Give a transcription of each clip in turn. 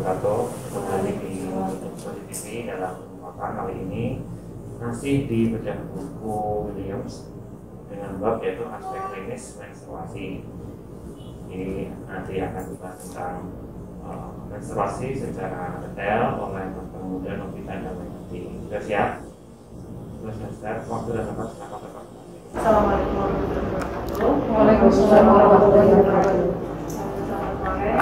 wabarakatuh. Kembali di Kode TV dalam kesempatan kali ini masih di bedah buku Williams dengan bab yaitu aspek klinis menstruasi. Ini nanti akan dibahas tentang menstruasi secara detail oleh Dr. Muda Novita Damayanti. Sudah siap? Sudah siap? Waktu dan tempat silakan Bapak. Assalamualaikum warahmatullahi wabarakatuh. Waalaikumsalam warahmatullahi wabarakatuh. Selamat sore.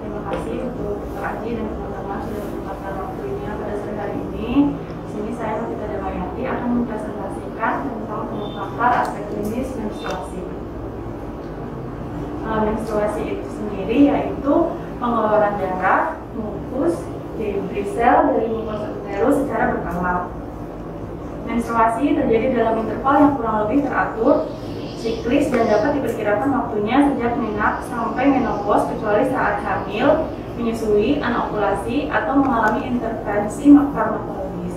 Terima kasih untuk Dr. Aji dan teman-teman sudah menyempatkan waktunya pada sore hari ini. Di sini saya Novita Damayanti akan mempresentasikan tentang pengungkapan aspek klinis menstruasi. Menstruasi itu sendiri yaitu pengeluaran darah, mukus, debris sel dari mukosa uterus secara berkala. Menstruasi terjadi dalam interval yang kurang lebih teratur, siklis, dan dapat diperkirakan waktunya sejak menarche sampai menopause kecuali saat hamil, menyusui, anovulasi, atau mengalami intervensi farmakologis.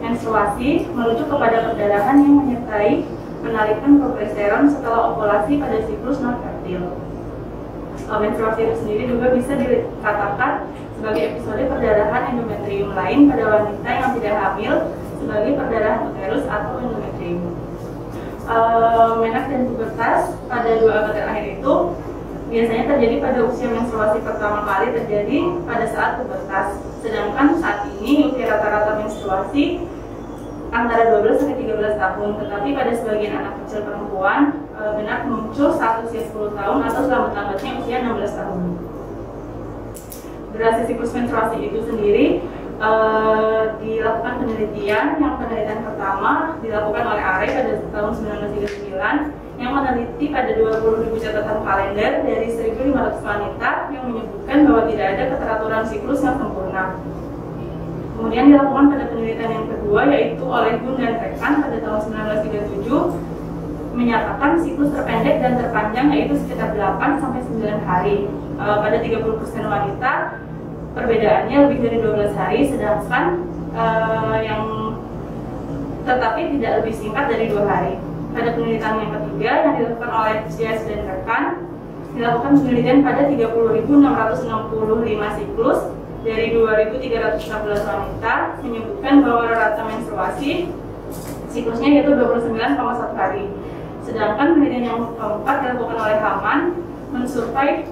Menstruasi merujuk kepada perdarahan yang menyertai penarikan progesteron setelah ovulasi pada siklus non-fertil. Menstruasi itu sendiri juga bisa dikatakan sebagai episode perdarahan endometrium lain pada wanita yang tidak hamil sebagai perdarahan uterus atau endometrium. Menarche dan pubertas pada 2 abad terakhir itu biasanya terjadi pada usia menstruasi pertama kali terjadi pada saat pubertas. Sedangkan saat ini usia rata-rata menstruasi antara 12 sampai 13 tahun, tetapi pada sebagian anak kecil perempuan menarche muncul saat usia 10 tahun atau selambat-lambatnya usia 16 tahun. Durasi siklus menstruasi itu sendiri dilakukan penelitian. Yang penelitian pertama dilakukan oleh Are pada tahun 1939 yang meneliti pada 20.000 catatan kalender dari 1.500 wanita yang menyebutkan bahwa tidak ada keteraturan siklus yang sempurna. Kemudian dilakukan pada penelitian yang kedua yaitu oleh Gun dan rekan pada tahun 1937 menyatakan siklus terpendek dan terpanjang yaitu sekitar 8 sampai 9 hari. Pada 30% wanita perbedaannya lebih dari 12 hari, sedangkan yang tetapi tidak lebih singkat dari 2 hari. Pada penelitian yang ketiga yang dilakukan oleh Jess dan rekan, dilakukan penelitian pada 30.665 siklus dari 2.316 wanita, menyebutkan bahwa rata menstruasi siklusnya yaitu 29,1 hari. Sedangkan penelitian yang keempat dilakukan oleh Haman mensurvei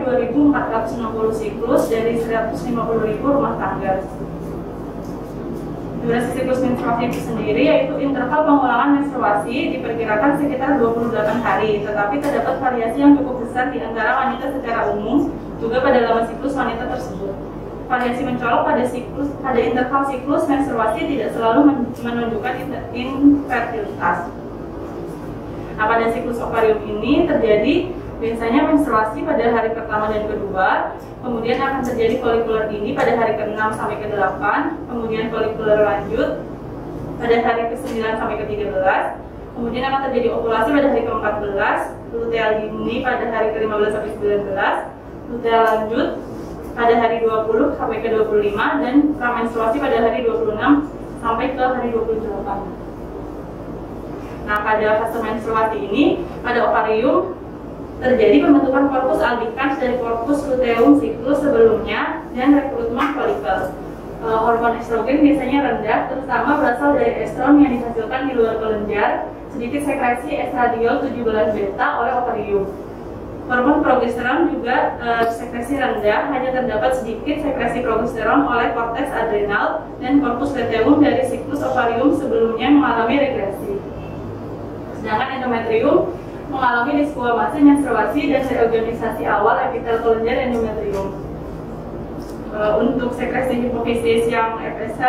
2.460 siklus dari 150.000 rumah tangga. Durasi siklus menstruasi itu sendiri yaitu interval pengulangan menstruasi diperkirakan sekitar 28 hari, tetapi terdapat variasi yang cukup besar di antara wanita secara umum juga pada lama siklus wanita tersebut. Variasi mencolok pada interval siklus menstruasi tidak selalu menunjukkan infertilitas. Nah, pada siklus ovarium ini terjadi biasanya menstruasi pada hari pertama dan kedua, kemudian akan terjadi folikuler dini pada hari ke-6 sampai ke-8, kemudian folikuler lanjut pada hari ke-9 sampai ke-13, kemudian akan terjadi ovulasi pada hari ke-14, luteal dini pada hari ke-15 sampai 19, luteal lanjut pada hari 20 sampai ke-25, dan pramenstruasi pada hari 26 sampai ke hari 28. Nah, pada fase menstruasi ini, pada ovarium terjadi pembentukan korpus albicans dari korpus luteum siklus sebelumnya dan rekrutmen folikel. Hormon estrogen biasanya rendah, terutama berasal dari estron yang dihasilkan di luar kelenjar, sedikit sekresi estradiol 17 beta oleh ovarium. Hormon progesteron juga sekresi rendah, hanya terdapat sedikit sekresi progesteron oleh korteks adrenal dan korpus luteum dari siklus ovarium sebelumnya mengalami regresi. Sedangkan endometrium mengalami desquamasi menstruasi dan reorganisasi awal epitel kelenjar endometrium. Untuk sekresi hipofisis yang FSH,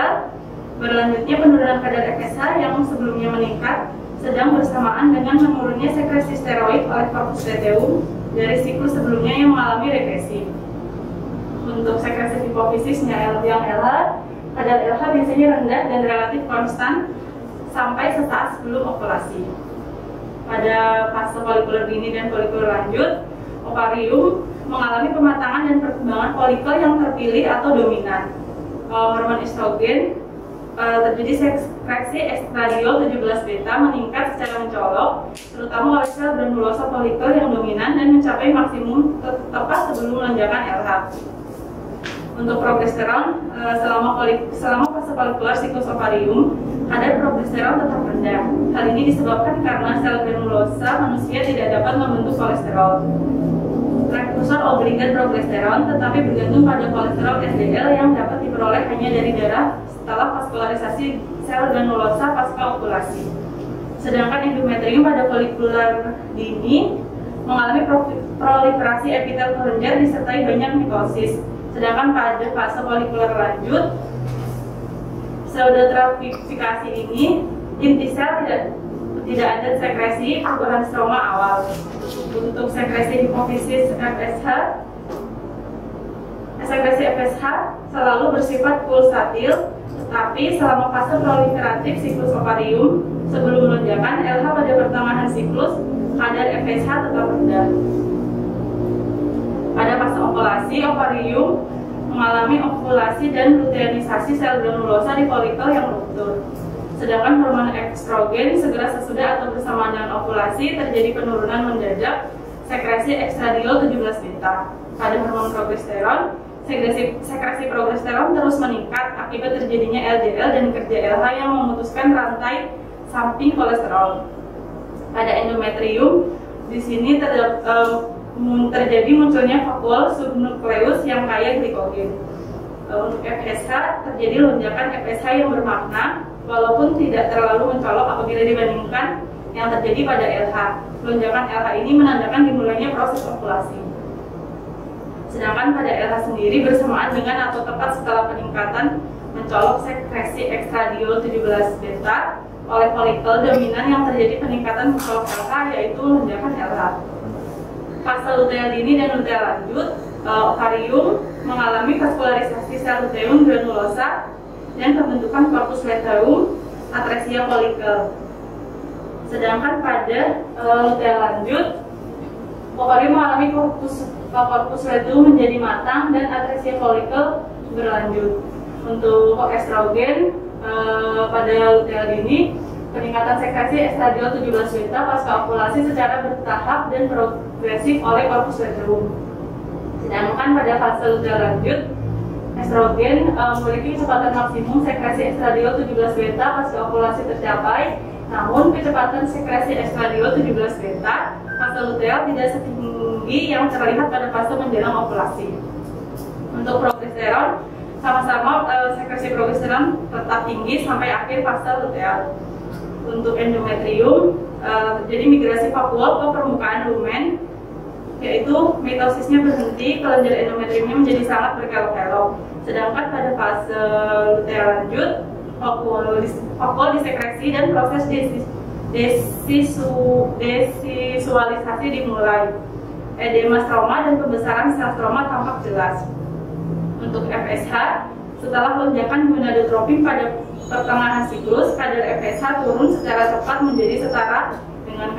berlanjutnya penurunan kadar FSH yang sebelumnya meningkat sedang bersamaan dengan menurunnya sekresi steroid oleh korpus luteum dari siklus sebelumnya yang mengalami regresi. Untuk sekresi hipofisisnya yang LH, kadar LH biasanya rendah dan relatif konstan sampai sesaat sebelum ovulasi. Pada fase folikuler dini dan folikuler lanjut, ovarium mengalami pematangan dan perkembangan folikel yang terpilih atau dominan. Hormon estrogen terjadi sekresi estradiol 17 beta meningkat secara mencolok, terutama oleh sel granulosa folikel yang dominan dan mencapai maksimum tepat sebelum lonjakan LH. Untuk progesteron, selama fase folikuler siklus ovarium, kadar progesteron tetap rendah. Hal ini disebabkan karena sel granulosa manusia tidak dapat membentuk kolesterol. Prekursor obligat progesteron tetapi bergantung pada kolesterol LDL yang dapat diperoleh hanya dari darah setelah vaskularisasi sel granulosa pasca ovulasi. Sedangkan endometrium pada folikuler dini mengalami proliferasi epitel kelenjar disertai banyak mitosis. Sedangkan pada fase folikuler lanjut, pseudotrafifikasi ini inti sel tidak ada sekresi perubahan stroma awal. Untuk sekresi hipofisis FSH selalu bersifat pulsatil, tetapi selama fase proliferatif siklus ovarium sebelum lonjakan LH pada pertengahan siklus, kadar FSH tetap rendah. Pada fase ovulasi, ovarium mengalami ovulasi dan luteinisasi sel granulosa di folikel yang luntur. Sedangkan hormon estrogen segera sesudah atau bersamaan dengan ovulasi terjadi penurunan mendadak sekresi ekstradiol 17 beta. Pada hormon progesteron, sekresi progesteron terus meningkat akibat terjadinya LDL dan kerja LH yang memutuskan rantai samping kolesterol. Pada endometrium, di sini terjadi munculnya vakuol subnukleus yang kaya glikogen. Untuk FSH terjadi lonjakan FSH yang bermakna walaupun tidak terlalu mencolok apabila dibandingkan yang terjadi pada LH. Lonjakan LH ini menandakan dimulainya proses ovulasi. Sedangkan pada LH sendiri bersamaan dengan atau tepat setelah peningkatan mencolok sekresi ekstradiol 17 beta oleh folikel dominan yang terjadi peningkatan mencolok LH, yaitu lonjakan LH. Fase luteal dini dan luteal lanjut, ovarium mengalami vaskularisasi sel luteum granulosa dan pembentukan corpus luteum, atresia folikel. Sedangkan pada luteal lanjut, ovarium mengalami corpus luteum menjadi matang dan atresia folikel berlanjut. Untuk estrogen pada luteal dini, peningkatan sekresi estradiol 17 beta pasca ovulasi secara bertahap dan progresif oleh corpus luteum. Sedangkan pada fase luteal lanjut, estrogen memiliki kecepatan maksimum sekresi estradiol 17 beta pasca ovulasi tercapai, namun kecepatan sekresi estradiol 17 beta fase luteal tidak setinggi yang terlihat pada fase menjelang ovulasi. Untuk progesteron, sama-sama sekresi progesteron tetap tinggi sampai akhir fase luteal. Untuk endometrium, terjadi migrasi vakuol ke permukaan lumen, yaitu mitosisnya berhenti, kelenjar endometriumnya menjadi sangat berkelok-kelok. Sedangkan pada fase luteal lanjut, vakuol disekresi dan proses desvisualisasi dimulai. Edema stroma dan pembesaran sel stroma tampak jelas. Untuk FSH, setelah lonjakan gonadotropin pada pertengahan siklus, kadar FSH turun secara cepat menjadi setara dengan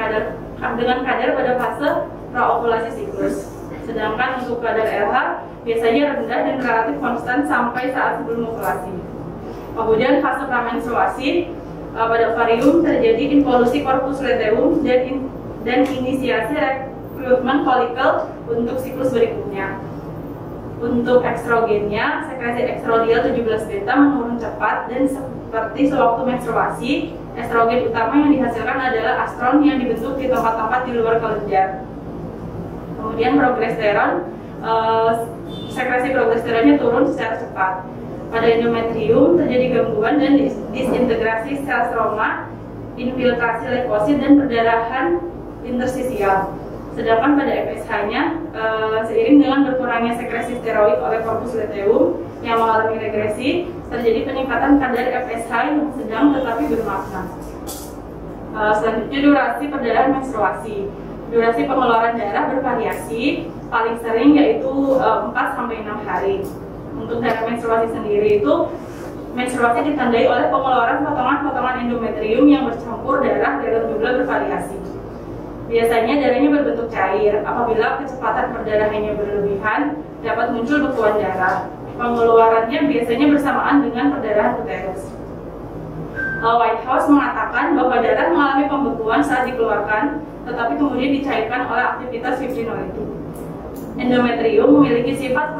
kadar pada fase praovulasi siklus. Sedangkan untuk kadar LH biasanya rendah dan relatif konstan sampai saat sebelum ovulasi. Kemudian fase pramenstruasi, pada ovarium terjadi involusi corpus luteum dan inisiasi rekrutmen folikel untuk siklus berikutnya. Untuk estrogennya, sekresi estradiol 17 beta menurun cepat dan seperti sewaktu menstruasi, estrogen utama yang dihasilkan adalah astron yang dibentuk di tempat-tempat di luar kelenjar. Kemudian progesteron, sekresi progesteronnya turun secara cepat. Pada endometrium terjadi gangguan dan disintegrasi sel stroma, infiltrasi leukosit dan perdarahan interstisial. Sedangkan pada FSH-nya, seiring dengan berkurangnya sekresi steroid oleh corpus luteum yang mengalami regresi, terjadi peningkatan kadar FSH yang sedang tetapi bermakna. Selanjutnya, durasi perdarahan menstruasi. Durasi pengeluaran darah bervariasi, paling sering yaitu 4-6 hari. Untuk darah menstruasi sendiri itu, menstruasi ditandai oleh pengeluaran potongan-potongan endometrium yang bercampur darah dalam jumlah bervariasi. Biasanya darahnya berbentuk cair. Apabila kecepatan perdarahannya berlebihan, dapat muncul bekuan darah. Pengeluarannya biasanya bersamaan dengan perdarahan uterus. White House mengatakan bahwa darah mengalami pembekuan saat dikeluarkan, tetapi kemudian dicairkan oleh aktivitas fibrinogen. Endometrium memiliki sifat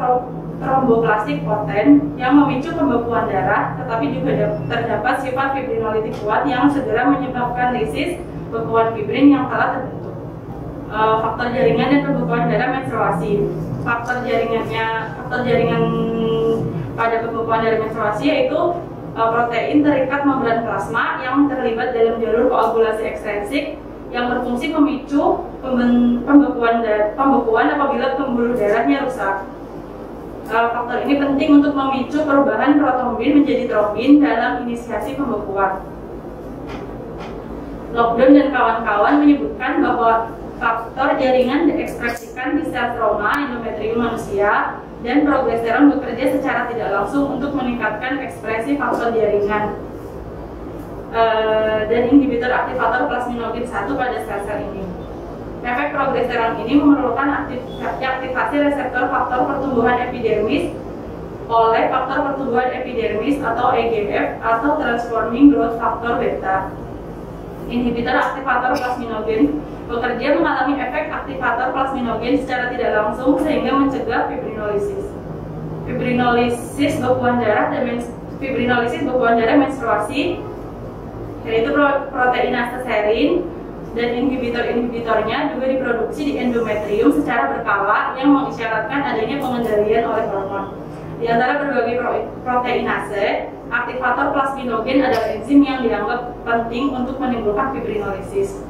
tromboplastik poten yang memicu pembekuan darah, tetapi juga terdapat sifat fibrinolitik kuat yang segera menyebabkan lisis bekuan fibrin yang telah terbentuk. Faktor jaringan dan pembekuan darah menstruasi. Faktor jaringan pada pembekuan darah menstruasi yaitu protein terikat membran plasma yang terlibat dalam jalur koagulasi ekstensik yang berfungsi memicu pembekuan apabila pembuluh darahnya rusak. Faktor ini penting untuk memicu perubahan protrombin menjadi trombin dalam inisiasi pembekuan. Lockdown dan kawan-kawan menyebutkan bahwa faktor jaringan diekspresikan di sel stroma endometrium manusia dan progesteron bekerja secara tidak langsung untuk meningkatkan ekspresi faktor jaringan dan inhibitor aktivator plasminogen 1 pada sel-sel ini. Efek progesteron ini memerlukan aktivasi reseptor faktor pertumbuhan epidermis oleh faktor pertumbuhan epidermis atau EGF atau transforming growth factor beta. Inhibitor aktivator plasminogen bekerja mengalami efek aktivator plasminogen secara tidak langsung sehingga mencegah fibrinolisis. Fibrinolisis bekuan darah menstruasi yaitu proteinase serin dan inhibitornya juga diproduksi di endometrium secara berkala yang mengisyaratkan adanya pengendalian oleh hormon. Di antara berbagai proteinase, aktivator plasminogen adalah enzim yang dianggap penting untuk menimbulkan fibrinolisis.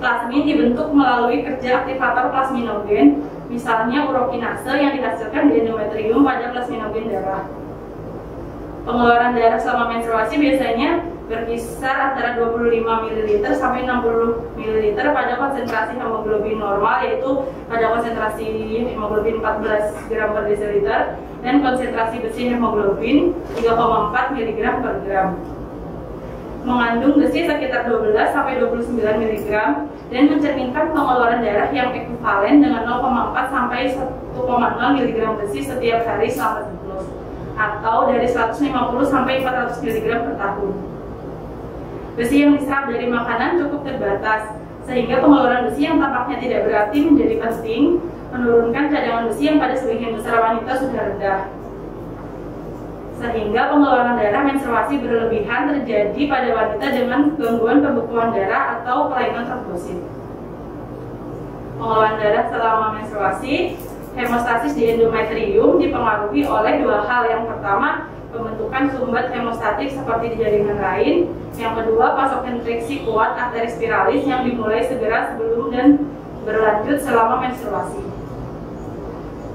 Plasmin dibentuk melalui kerja aktivator plasminogen, misalnya urokinase yang dihasilkan di endometrium pada plasminogen darah. Pengeluaran darah selama menstruasi biasanya berkisar antara 25 ml sampai 60 ml pada konsentrasi hemoglobin normal, yaitu pada konsentrasi hemoglobin 14 gram per desiliter dan konsentrasi besi hemoglobin 3,4 mg per gram. Mengandung besi sekitar 12 sampai 29 mg dan mencerminkan pengeluaran darah yang ekuivalen dengan 0,4 sampai 1,0 mg besi setiap hari selama siklus, atau dari 150 sampai 400 mg per tahun. Besi yang diserap dari makanan cukup terbatas, sehingga pengeluaran besi yang tampaknya tidak berarti menjadi penting, menurunkan cadangan besi yang pada sebagian besar wanita sudah rendah. Sehingga pengeluaran darah menstruasi berlebihan terjadi pada wanita dengan gangguan pembekuan darah atau kelainan trombosit. Pengeluaran darah selama menstruasi, hemostasis di endometrium dipengaruhi oleh dua hal. Yang pertama, pembentukan sumbat hemostatik seperti di jaringan lain. Yang kedua, vasokonstriksi kuat arteri spiralis yang dimulai segera sebelum dan berlanjut selama menstruasi.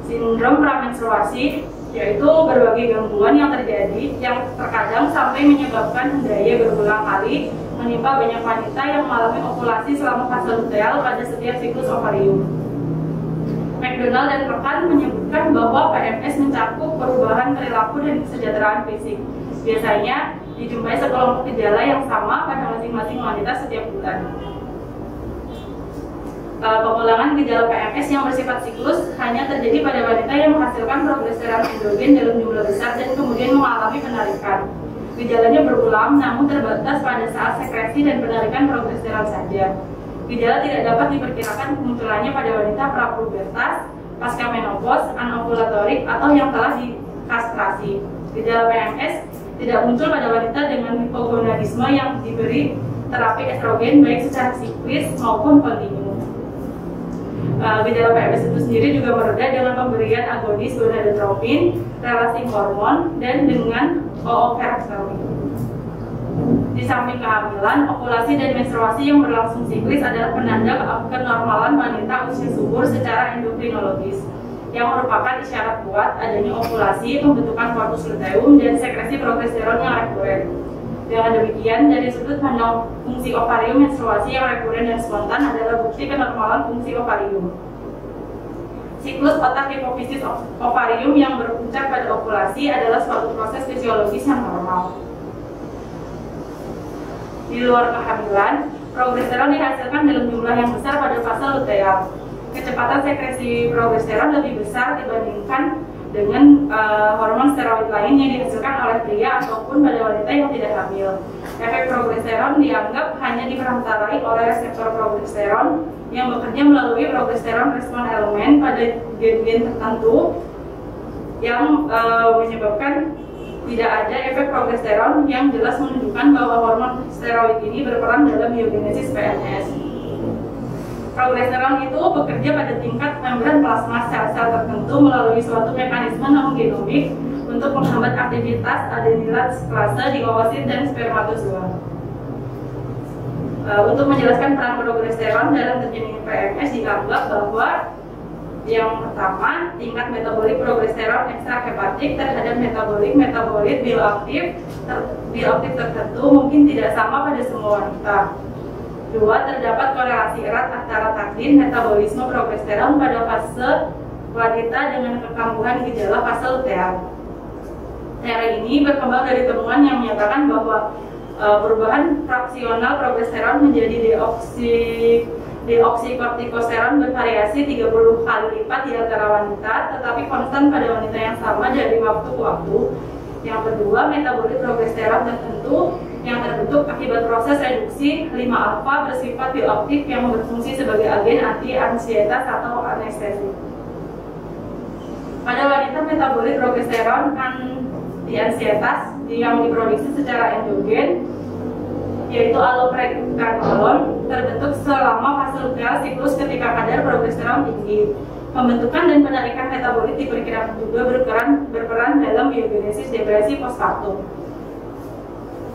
Sindrom pramenstruasi yaitu berbagai gangguan yang terjadi yang terkadang sampai menyebabkan hendaya berulang kali menimpa banyak wanita yang mengalami ovulasi selama fase luteal pada setiap siklus ovarium. McDonald dan rekan menyebutkan bahwa PMS mencakup perubahan perilaku dan kesejahteraan fisik. Biasanya dijumpai sekelompok gejala yang sama pada masing-masing wanita setiap bulan. Pengulangan gejala PMS yang bersifat siklus hanya terjadi pada wanita yang menghasilkan progesteron endogen dalam jumlah besar dan kemudian mengalami penarikan. Gejalanya berulang namun terbatas pada saat sekresi dan penarikan progesteron saja. Gejala tidak dapat diperkirakan kemunculannya pada wanita prapubertas, pasca menopause, anovulatorik, atau yang telah dikastrasi. Gejala PMS tidak muncul pada wanita dengan hipogonadisme yang diberi terapi estrogen baik secara siklis maupun kontinu. Gejala PMS itu sendiri juga mereda dengan pemberian agonis gonadotropin, relaxing hormon, dan dengan ooperazole. Di samping kehamilan, ovulasi dan menstruasi yang berlangsung siklis adalah penanda kenormalan wanita usia subur secara endokrinologis, yang merupakan isyarat kuat adanya ovulasi, pembentukan corpus luteum, dan sekresi progesteron yang rekuren. Dengan demikian, dari sudut pandang fungsi ovarium, menstruasi yang rekuren dan spontan adalah bukti kenormalan fungsi ovarium. Siklus otak hipofisis ovarium yang berpuncak pada ovulasi adalah suatu proses fisiologis yang normal. Di luar kehamilan, progesteron dihasilkan dalam jumlah yang besar pada fase luteal. Kecepatan sekresi progesteron lebih besar dibandingkan dengan hormon steroid lain yang dihasilkan oleh pria ataupun pada wanita yang tidak hamil. Efek progesteron dianggap hanya diperantarai oleh reseptor progesteron yang bekerja melalui progesteron respon elemen pada gen-gen tertentu yang menyebabkan tidak ada efek progesteron yang jelas menunjukkan bahwa hormon steroid ini berperan dalam biogenesis PNS. Progesteron itu bekerja pada tingkat membran plasma sel-sel tertentu melalui suatu mekanisme non-genomik untuk menghambat aktivitas adenilatase di oosit dan spermatozoa. Untuk menjelaskan peran progesteron dalam terjadinya PMS dianggap bahwa yang pertama, tingkat metabolik progesteron ekstrahepatik terhadap metabolit bioaktif tertentu mungkin tidak sama pada semua wanita. Dua, terdapat korelasi erat antara takdir metabolisme progesteron pada fase wanita dengan kekambuhan gejala fase luteal. Teori ini berkembang dari temuan yang menyatakan bahwa perubahan fraksional progesteron menjadi deoksikortikosteron bervariasi 30 kali lipat di antara wanita, tetapi konstan pada wanita yang sama dari waktu ke waktu. Yang kedua, metabolit progesteron tertentu yang terbentuk akibat proses reduksi 5-alfa bersifat bioaktif yang berfungsi sebagai agen anti-ansietas atau anestesi. Pada wanita, metabolit progesteron anti-ansietas yang diproduksi secara endogen yaitu allopreganolon terbentuk selama fase luteal siklus ketika kadar progesteron tinggi. Pembentukan dan penarikan metabolit diperkirakan juga berperan dalam biogenesis depresi postpartum.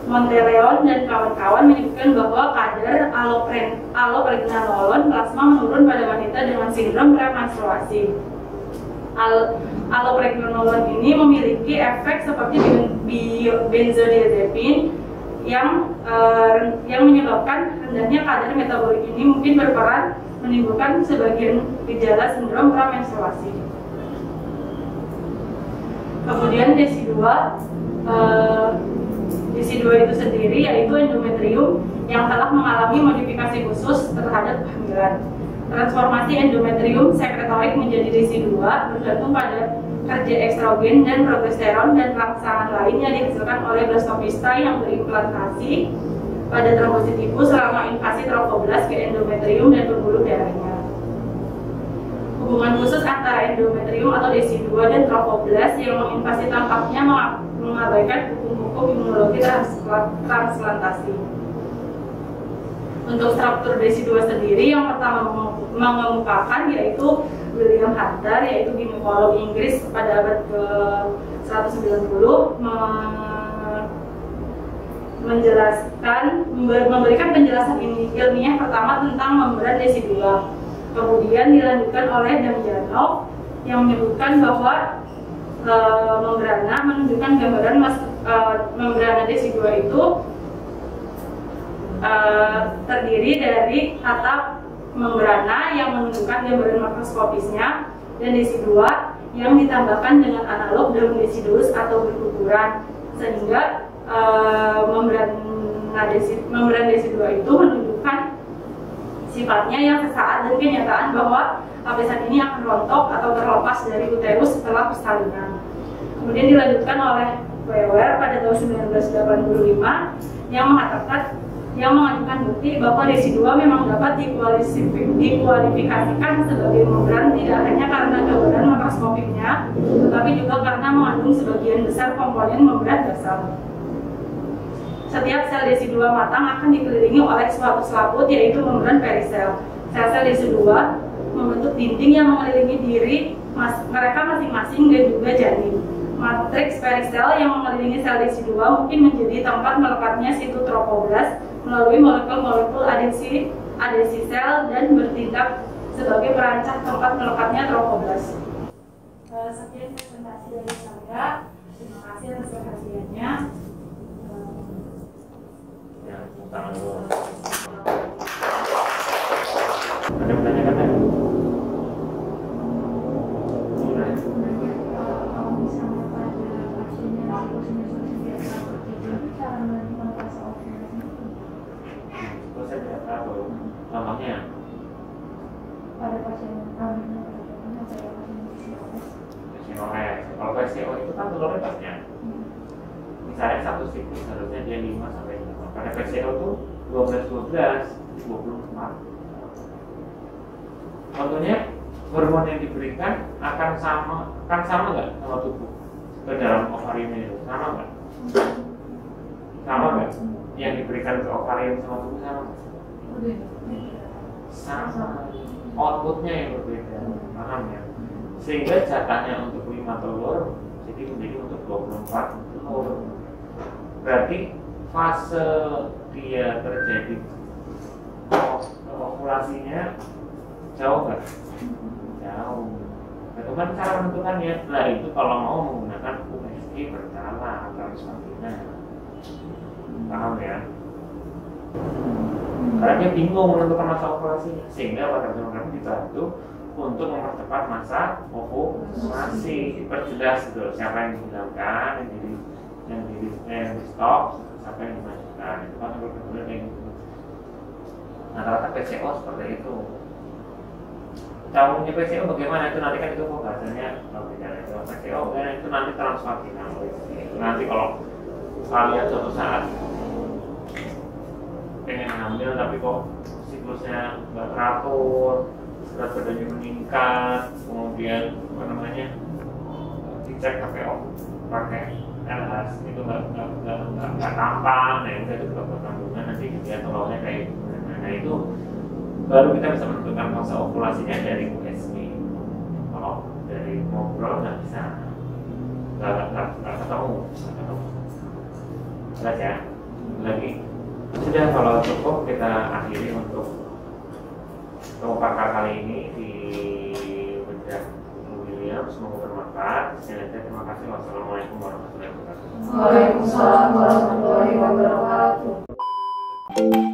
Monteleone dan kawan-kawan menyebutkan bahwa kadar allopregnanolon plasma menurun pada wanita dengan sindrom premenstruasi. Allopregnanolon ini memiliki efek seperti benzodiazepin yang menyebabkan rendahnya kadar metabolik ini mungkin berperan menimbulkan sebagian gejala sindrom premenstruasi. Kemudian DC2 itu sendiri yaitu endometrium yang telah mengalami modifikasi khusus terhadap kehamilan. Transformasi endometrium sekretorik menjadi DC2 bergantung pada kerja estrogen dan progesteron dan rangsangan lain yang dihasilkan oleh blastopista yang berimplantasi pada trombosit ibu selama invasi trofoblast ke endometrium dan pembuluh darahnya. Hubungan khusus antara endometrium atau DC2 dan trofoblast yang menginvasi tampaknya mengabaikan hukum-hukum imunologi transplantasi. Untuk struktur DC2 sendiri yang pertama mengemukakan yaitu William Hunter, yaitu ginekolog Inggris pada abad ke-190 memberikan penjelasan ilmiah pertama tentang membran DC2. Kemudian dilanjutkan oleh Damjanov yang menyebutkan bahwa membrana menunjukkan gambaran membrana DC2 itu terdiri dari kata membrana yang menunjukkan gambaran makroskopisnya dan DC2 yang ditambahkan dengan analog daun desidus atau berukuran sehingga membran DC2 itu menunjukkan sifatnya yang sesaat dan kenyataan bahwa lapisan ini akan rontok atau terlepas dari uterus setelah persalinan. Kemudian dilanjutkan oleh Weber pada tahun 1985 yang mengajukan bukti bahwa DC2 memang dapat dikualifikasikan sebagai membran tidak hanya karena gambaran makroskopiknya, tetapi juga karena mengandung sebagian besar komponen membran dasar. Setiap sel DC2 matang akan dikelilingi oleh suatu selaput yaitu membran perisel. Sel-sel DC2 membentuk dinding yang mengelilingi diri mereka masing-masing dan juga janin. Matriks perisel yang mengelilingi sel DC2 mungkin menjadi tempat melekatnya sitotrofoblast melalui molekul-molekul adesi sel dan bertindak sebagai perancah tempat melekatnya trofoblast. Sekian presentasi dari saya. Terima kasih atas perhatiannya. Tangan dulu. Ada menanyakan ya? Lamanya pada pasien kalau PCO itu kan telurnya banyak. Misalnya satu siklus harusnya dia 5 sampai 5. Pada PCO itu 12-12, 24. Contohnya hormon yang diberikan akan sama nggak sama tubuh ke dalam ovarium itu? Sama nggak? Sama nggak? Yang diberikan ke ovarium sama tubuh sama nggak? Sama. Outputnya yang berbeda, paham ya? Sehingga jatahnya untuk 5 telur jadi menjadi untuk 24 telur. Berarti fase dia terjadi ovulasinya jauh nggak? Jauh. Bagaimana cara menentukannya? Nah itu kalau mau menggunakan USG berkala transvaginal. Paham ya? Karena dia bingung menentukan masa ovulasinya, sehingga pada kami dibantu untuk mempercepat masa ovulasi, diperjelas gitu siapa yang dihilangkan, yang di stop, siapa yang dimasukkan. Itu kan benar-benar kayak gitu. Nah, rata-rata PCO seperti itu. Caranya PCO bagaimana itu nanti kan itu pembahasannya bicara itu PCO kan itu nanti transvaginal. Nanti kalau kalian suatu saat pengen hamil tapi kok siklusnya nggak teratur, berat badannya meningkat, kemudian apa namanya dicek KPO pakai LH itu nggak tampan, nah itu dokter kandungan nanti dia telurnya kayak gimana. Nah itu baru kita bisa menentukan masa ovulasinya dari USG. Kalau dari ngobrol nggak bisa, nggak ketemu. Jelas ya. Lagi sudah, kalau cukup kita akhiri untuk pakar kali ini di bedah William. Semoga bermanfaat. Terima kasih. Wassalamualaikum warahmatullahi wabarakatuh. Waalaikumsalam warahmatullahi wabarakatuh.